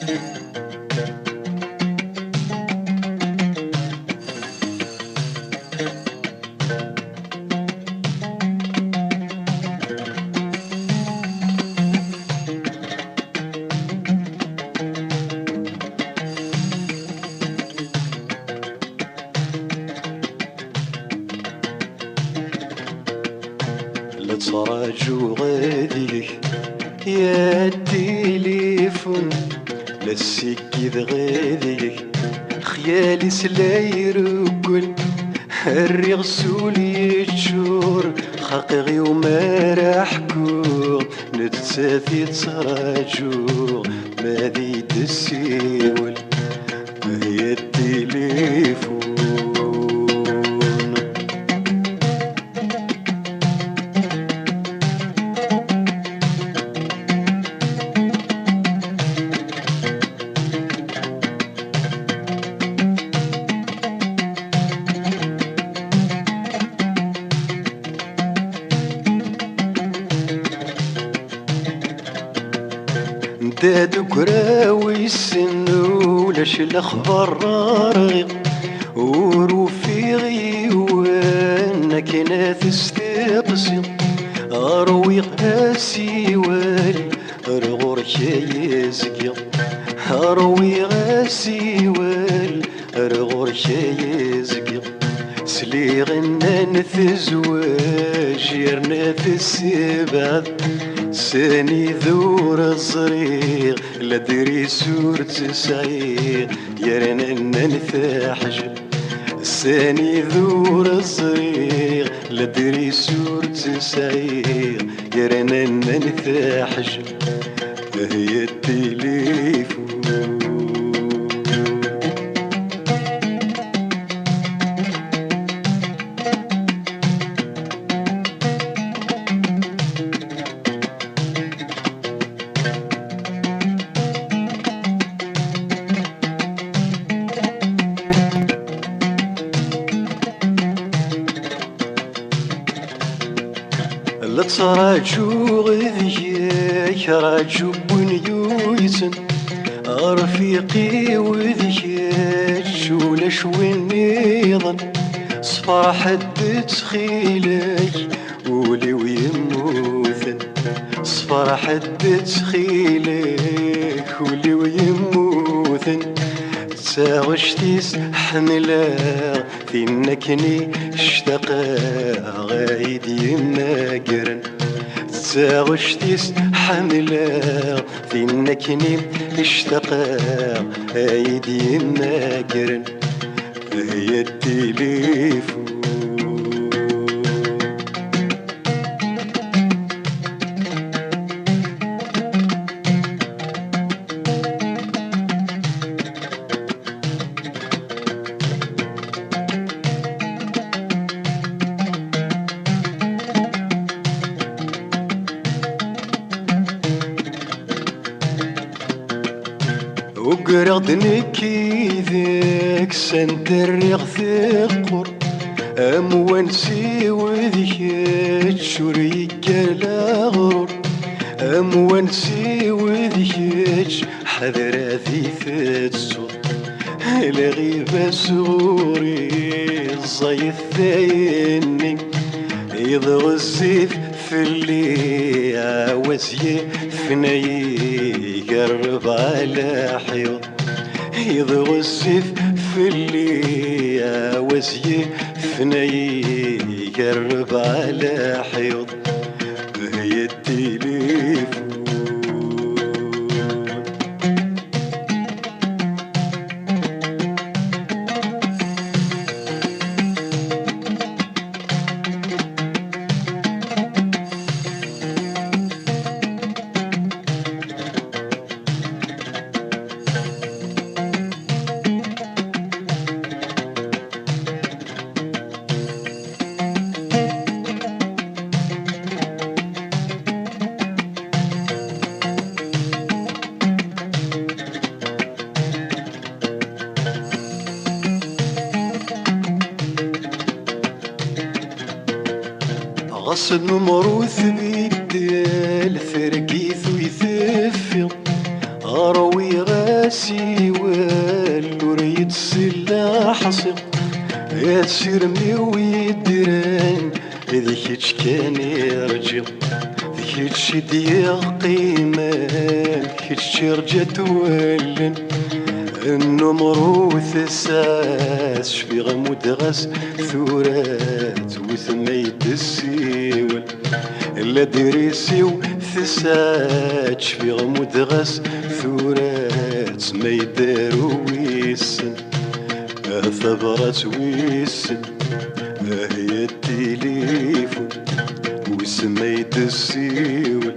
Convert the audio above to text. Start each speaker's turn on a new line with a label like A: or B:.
A: لا تراجو غاديك يا التليفون، لا السكيد غاديك خيالي سلاير وكل الريغ سولي تشور خاقي وما راحكو نتسافي تراجو ما ذي تسيول هي التليفون. دادو كراوي السنو لاش الاخبار رارغي وروفي غيوان كنا تستقسي اروي غاسي والي رغور كيزكي اروي غاسي والي رغور كيزكي سلي غنان في الزواج يرنا في السباب ساني ذور الصريغ لا دري سورة سعير يرنا ننثحج ساني ذور الصريغ لا دري سورة سعير يرنا ننثحج هي التليفون. لا تراجو غذيك راجو بنيويتن رفيقي وذيك شولا شوين نيضن صفا حد تخيلك ولي ويموثن صفا حد تخيلك ولي ويموثن تاغشتيس حملا فينكني اشتقا غايد يماقرن تاغشتيس حملا فينكني اشتقا غايد يماقرن هي التليفون. وقرضني كيذاك سندرغ ثقر أموانسي وذيك شريك الأغرر أموانسي وذيك حذر ذي فتسر الغيبة سوري الزيث ثايني يضغ الزيف في اللي عوزي فني يقرب على حيوط يضغ الزيف في اللي عوزي فني يقرب على حيوط هي التليفون. غصن مروث بيدال ثرقيث ويثفي اروي غسيوال وريد السلاح صق يا تسيرمي ويدران ذيك هيتش كان يرجع ذيك هيتش ديا قيمة هيتش رجع تولن النمر ثساس شفي غمود غاس ثورات وثميد السيول لا دريسيو ثسات شفي غمود غاس ثورات ما يدارو ويسن ثبرات ويسن هي التليفون وسميد السيول